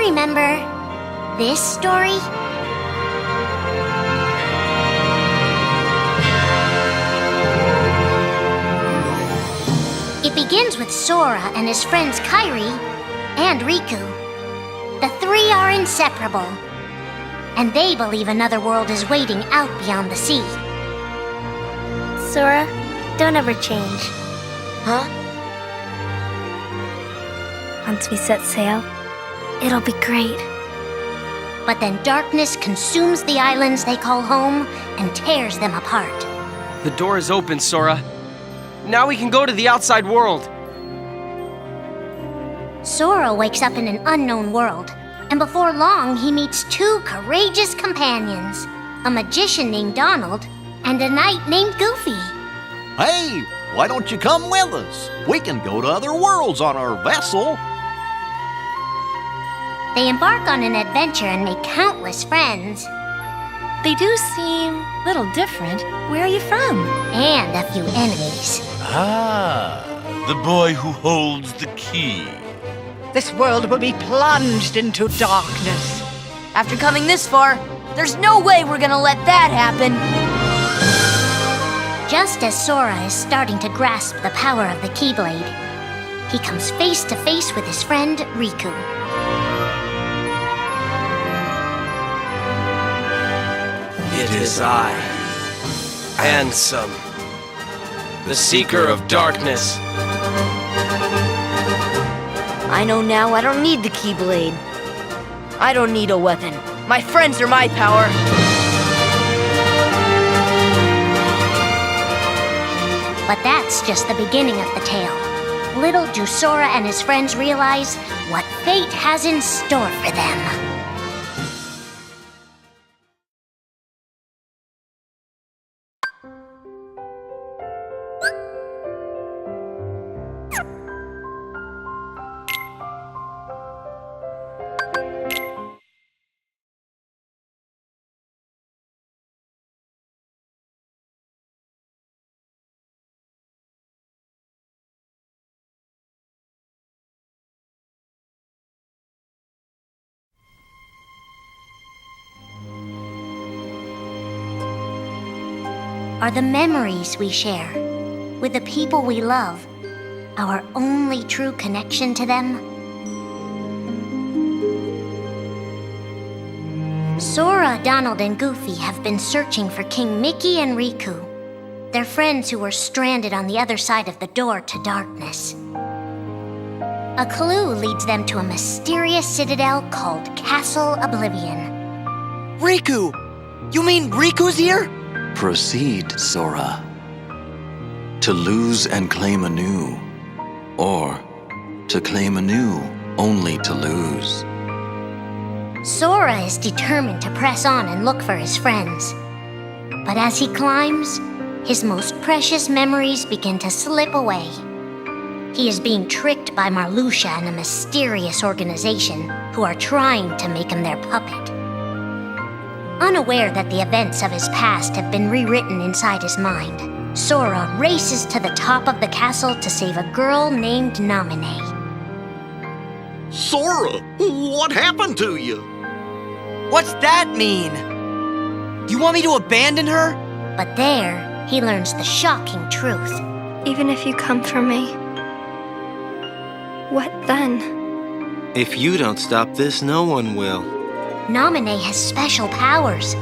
remember this story? It begins with Sora and his friends Kairi and Riku. The three are inseparable, and they believe another world is waiting out beyond the sea. Sora, don't ever change. Huh? Once we set sail, it'll be great. But then darkness consumes the islands they call home and tears them apart. The door is open, Sora. Now we can go to the outside world. Sora wakes up in an unknown world, and before long he meets two courageous companions, a magician named Donald and a knight named Goofy. Hey, why don't you come with us? We can go to other worlds on our vessel. They embark on an adventure and make countless friends. They do seem a little different. Where are you from? And a few enemies. Ah, the boy who holds the key. This world will be plunged into darkness. After coming this far, there's no way we're gonna let that happen. Just as Sora is starting to grasp the power of the Keyblade, he comes face to face with his friend Riku. It is I, Ansem, the Seeker of Darkness. I know now I don't need the Keyblade. I don't need a weapon. My friends are my power. But that's just the beginning of the tale. Little do Sora and his friends realize what fate has in store for them. Are the memories we share with the people we love our only true connection to them? Sora, Donald, and Goofy have been searching for King Mickey and Riku, their friends who were stranded on the other side of the door to darkness. A clue leads them to a mysterious citadel called Castle Oblivion. Riku! You mean Riku's here? Proceed, Sora. To lose and claim anew, or to claim anew only to lose. Sora is determined to press on and look for his friends. But as he climbs, his most precious memories begin to slip away. He is being tricked by Marluxia and a mysterious organization who are trying to make him their puppet. Unaware that the events of his past have been rewritten inside his mind, Sora races to the top of the castle to save a girl named Naminé. Sora, what happened to you? What's that mean? You want me to abandon her? But there, he learns the shocking truth. Even if you come for me, what then? If you don't stop this, no one will. Naminé has special powers,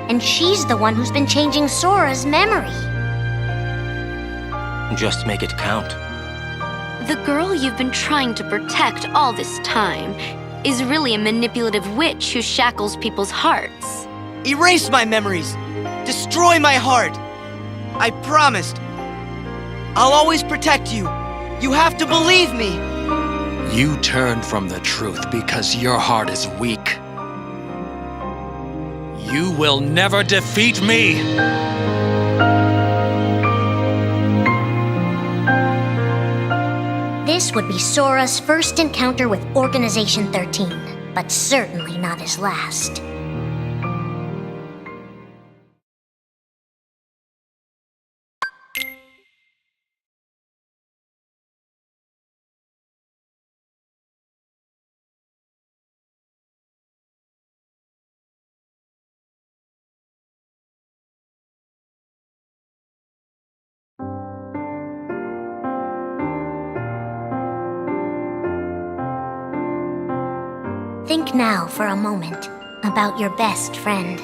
and she's the one who's been changing Sora's memory. Just make it count. The girl you've been trying to protect all this time is really a manipulative witch who shackles people's hearts. Erase my memories. Destroy my heart. I promised. I'll always protect you. You have to believe me. You turn from the truth because your heart is weak. You will never defeat me! This would be Sora's first encounter with Organization 13, but certainly not his last. Think now for a moment about your best friend.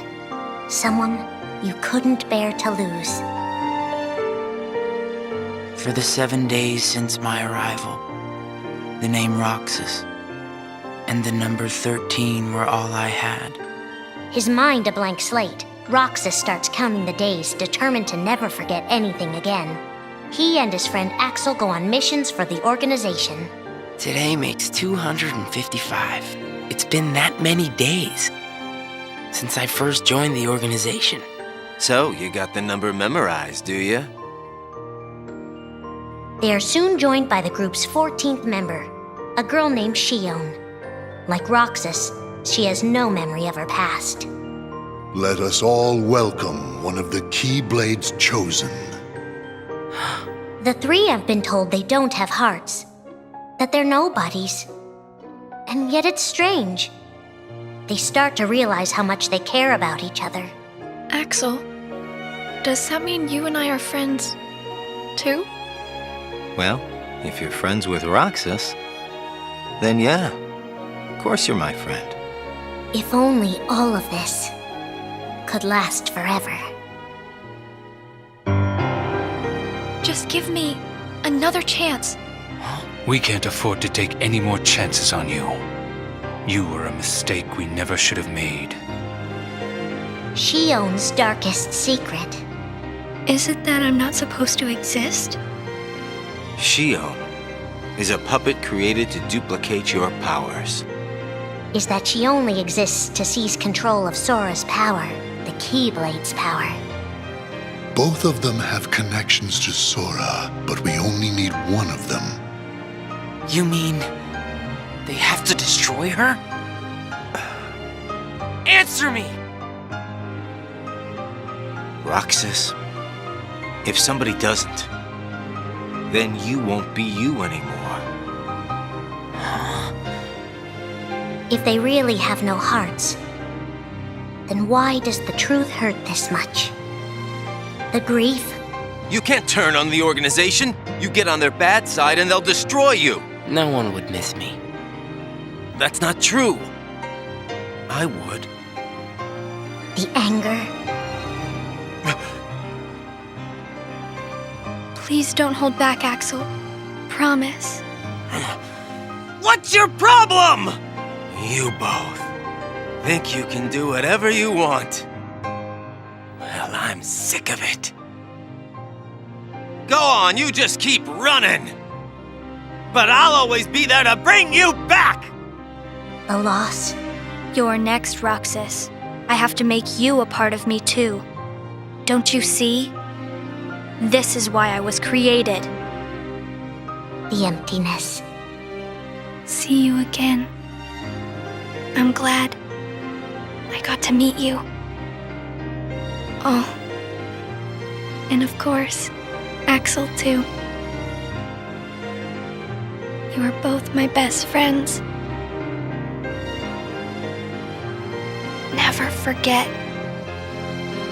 Someone you couldn't bear to lose. For the 7 days since my arrival, the name Roxas and the number 13 were all I had. His mind a blank slate, Roxas starts counting the days, determined to never forget anything again. He and his friend Axel go on missions for the organization. Today makes 255. It's been that many days since I first joined the organization. So, you got the number memorized, do you? They are soon joined by the group's 14th member, a girl named Shion. Like Roxas, she has no memory of her past. Let us all welcome one of the Keyblade's chosen. The three have been told they don't have hearts, that they're nobodies. And yet it's strange. They start to realize how much they care about each other. Axel, does that mean you and I are friends, too? Well, if you're friends with Roxas, then yeah, of course you're my friend. If only all of this could last forever. Just give me another chance. We can't afford to take any more chances on you. You were a mistake we never should have made. Shion's darkest secret. Is it that I'm not supposed to exist? Shion is a puppet created to duplicate your powers. Is that she only exists to seize control of Sora's power, the Keyblade's power. Both of them have connections to Sora, but we only need one of them. You mean they have to destroy her? Answer me! Roxas, if somebody doesn't, then you won't be you anymore. If they really have no hearts, then why does the truth hurt this much? The grief? You can't turn on the organization. You get on their bad side and they'll destroy you. No one would miss me. That's not true. I would. The anger? Please don't hold back, Axel. Promise. What's your problem? You both think you can do whatever you want. Well, I'm sick of it. Go on, you just keep running. But I'll always be there to bring you back! The loss? You're next, Roxas. I have to make you a part of me too. Don't you see? This is why I was created. The emptiness. See you again. I'm glad I got to meet you. Oh. And of course, Axel too. You are both my best friends. Never forget.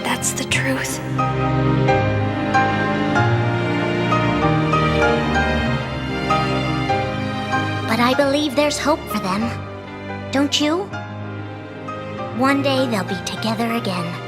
That's the truth. But I believe there's hope for them. Don't you? One day they'll be together again.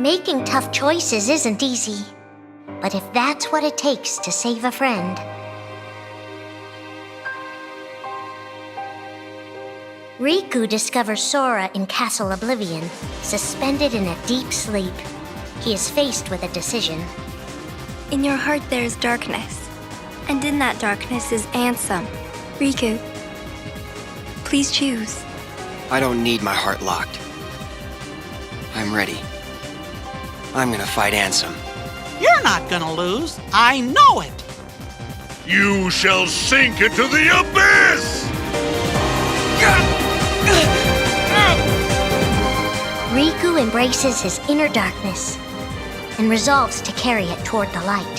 Making tough choices isn't easy, but if that's what it takes to save a friend. Riku discovers Sora in Castle Oblivion, suspended in a deep sleep. He is faced with a decision. In your heart there is darkness, and in that darkness is Ansem. Riku, please choose. I don't need my heart locked. I'm ready. I'm gonna fight Ansem. You're not gonna lose. I know it. You shall sink into the abyss! Riku embraces his inner darkness and resolves to carry it toward the light.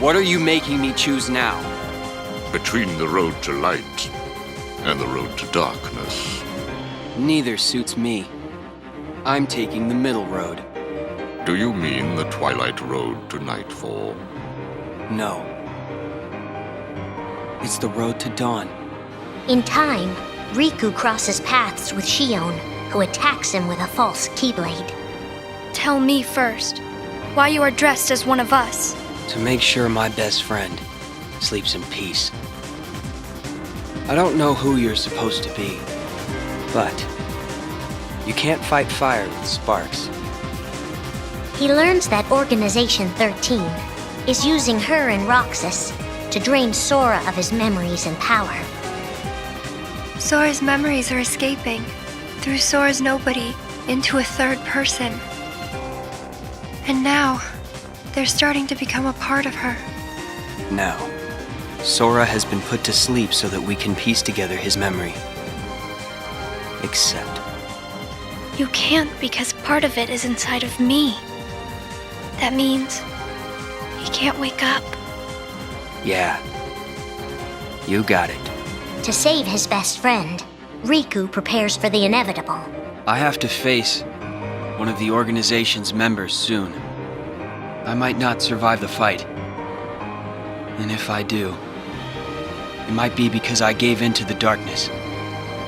What are you making me choose now? Between the road to light and the road to darkness. Neither suits me. I'm taking the middle road. Do you mean the twilight road to nightfall? No. It's the road to dawn. In time, Riku crosses paths with Shion, who attacks him with a false Keyblade. Tell me first, why you are dressed as one of us. To make sure my best friend sleeps in peace. I don't know who you're supposed to be, but you can't fight fire with sparks. He learns that Organization 13 is using her and Roxas to drain Sora of his memories and power. Sora's memories are escaping through Sora's nobody into a third person. And now, they're starting to become a part of her. Now, Sora has been put to sleep so that we can piece together his memory. Except... You can't because part of it is inside of me. That means he can't wake up. Yeah. You got it. To save his best friend, Riku prepares for the inevitable. I have to face one of the organization's members soon. I might not survive the fight. And if I do, it might be because I gave in to the darkness.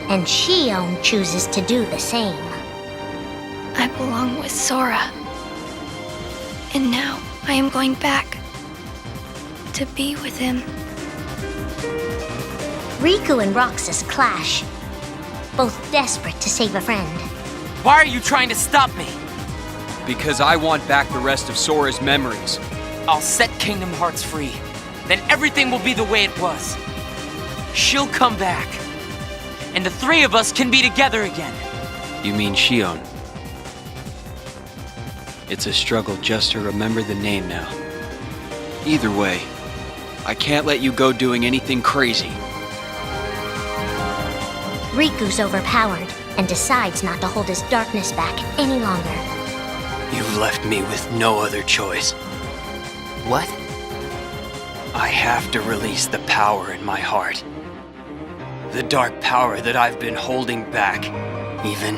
And Shion chooses to do the same. I belong with Sora. And now I am going back to be with him. Riku and Roxas clash, both desperate to save a friend. Why are you trying to stop me? Because I want back the rest of Sora's memories. I'll set Kingdom Hearts free. Then everything will be the way it was. She'll come back. And the three of us can be together again. You mean Shion? It's a struggle just to remember the name now. Either way, I can't let you go doing anything crazy. Riku's overpowered and decides not to hold his darkness back any longer. You've left me with no other choice. What? I have to release the power in my heart. The dark power that I've been holding back, even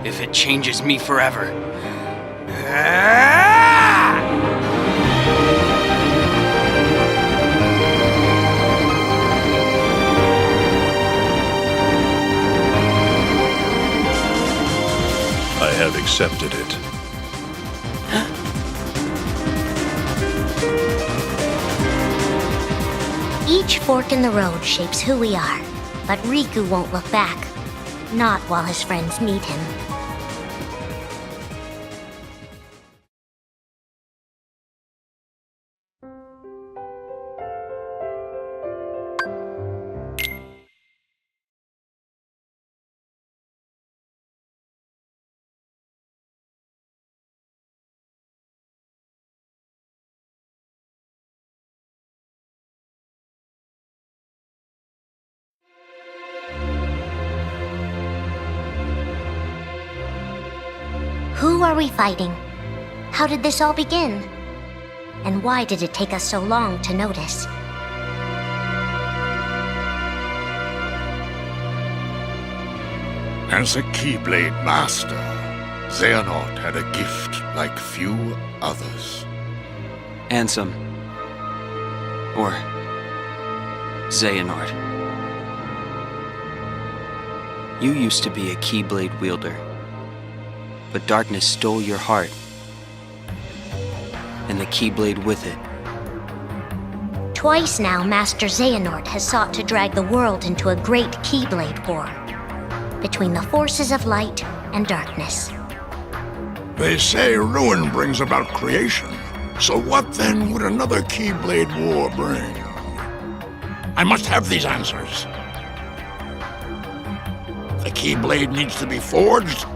if it changes me forever. I have accepted it. Each fork in the road shapes who we are, but Riku won't look back. Not while his friends need him. Who are we fighting? How did this all begin? And why did it take us so long to notice? As a Keyblade master, Xehanort had a gift like few others. Ansem. Or Xehanort. You used to be a Keyblade wielder. But darkness stole your heart, and the Keyblade with it. Twice now, Master Xehanort has sought to drag the world into a great Keyblade war between the forces of light and darkness. They say ruin brings about creation. So what then would another Keyblade war bring? I must have these answers. The Keyblade needs to be forged,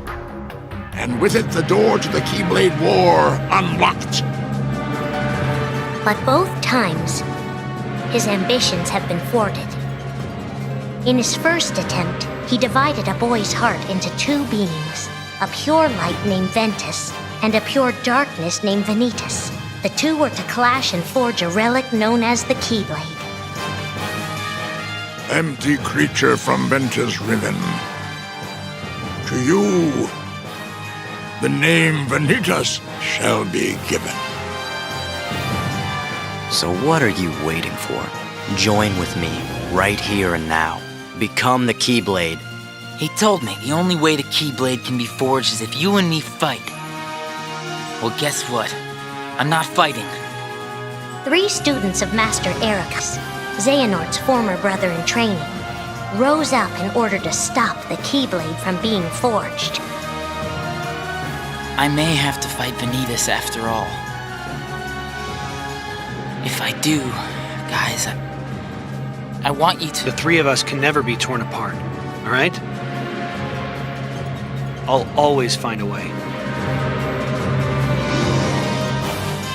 and with it the door to the Keyblade War unlocked. But both times, his ambitions have been thwarted. In his first attempt, he divided a boy's heart into two beings, a pure light named Ventus and a pure darkness named Vanitas. The two were to clash and forge a relic known as the Keyblade. Empty creature from Ventus Riven. To you, the name Vanitas shall be given. So what are you waiting for? Join with me, right here and now. Become the Keyblade. He told me the only way the Keyblade can be forged is if you and me fight. Well, guess what? I'm not fighting. 3 students of Master Ericus, Xehanort's former brother in training, rose up in order to stop the Keyblade from being forged. I may have to fight Vanitas after all. If I do, guys, I want you to... The 3 of us can never be torn apart, all right? I'll always find a way.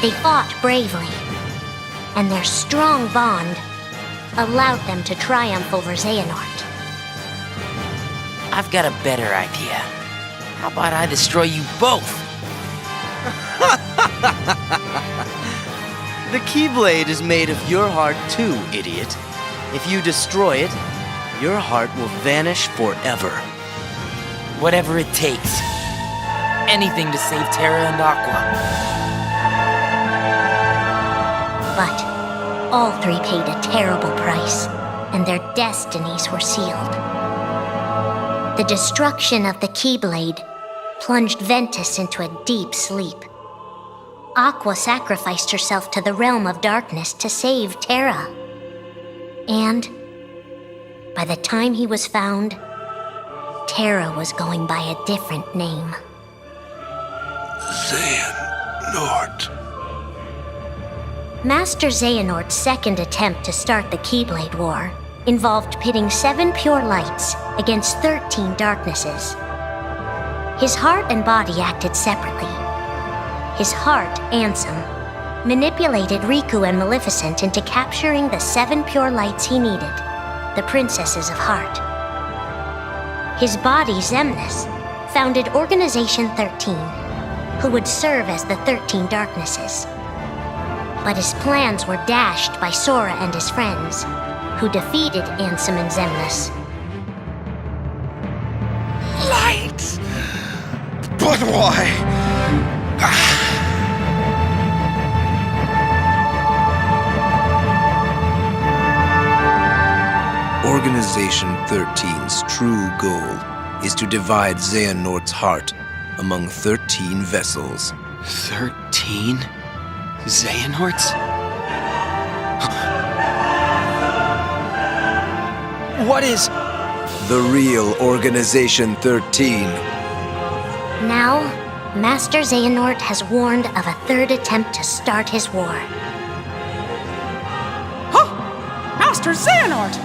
They fought bravely, and their strong bond allowed them to triumph over Xehanort. I've got a better idea. How about I destroy you both? The Keyblade is made of your heart too, idiot. If you destroy it, your heart will vanish forever. Whatever it takes. Anything to save Terra and Aqua. But all 3 paid a terrible price, and their destinies were sealed. The destruction of the Keyblade plunged Ventus into a deep sleep. Aqua sacrificed herself to the realm of darkness to save Terra. And by the time he was found, Terra was going by a different name. Xehanort. Master Xehanort's second attempt to start the Keyblade War involved pitting 7 pure lights against 13 darknesses. His heart and body acted separately. His heart, Ansem, manipulated Riku and Maleficent into capturing the 7 pure lights he needed, the Princesses of Heart. His body, Xemnas, founded Organization 13, who would serve as the 13 darknesses. But his plans were dashed by Sora and his friends, who defeated Ansem and Xemnas. Light! But why? Organization 13's true goal is to divide Xehanort's heart among 13 vessels. 13? Xehanorts? What is... The real Organization 13. Now, Master Xehanort has warned of a 3rd attempt to start his war. Huh? Master Xehanort!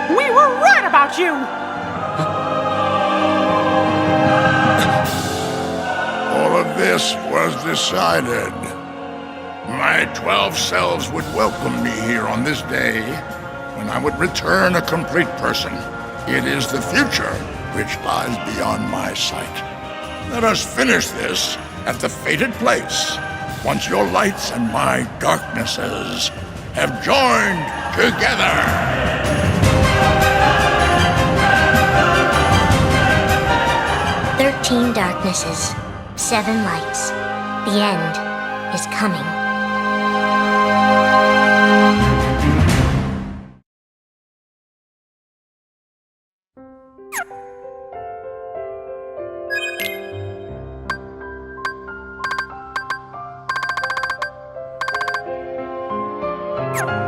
We were right about you! All of this was decided. My 12 selves would welcome me here on this day, when I would return a complete person. It is the future which lies beyond my sight. Let us finish this at the fated place, once your lights and my darknesses have joined together. 13 darknesses, 7 lights. The end is coming. You